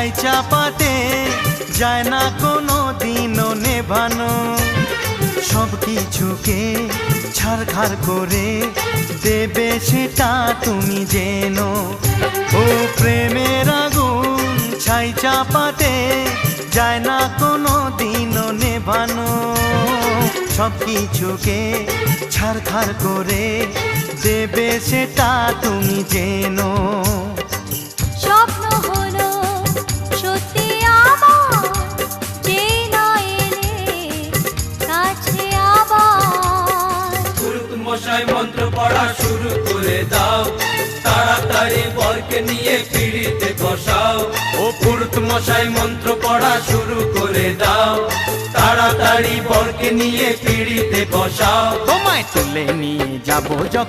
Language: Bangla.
ছাই চাপাতে যায় না কোনো দিনও নেভানো। সব কিছুকে ছারখার করে দেবে সেটা তুমি জেনো। ও প্রেমের আগুন ছাই চাপাতে যায় না কোনো দিনও নেভানো। সব কিছুকে ছারখার করে দেবে সেটা তুমি জেনো। স্বপ্ন হলো সত্যি আমার, যে না এলে কাছে আবার। পুরুত মশাই মন্ত্র পড়া শুরু করে দাও, তাড়াতাড়ি বরকে নিয়ে পিড়িতে বসাও। ও পুরুত মশাই মন্ত্র পড়া শুরু করে দাও, তাড়াতাড়ি বরকে নিয়ে পিড়িতে বসাও। তোমায় তুলে নিয়ে যাবো যখন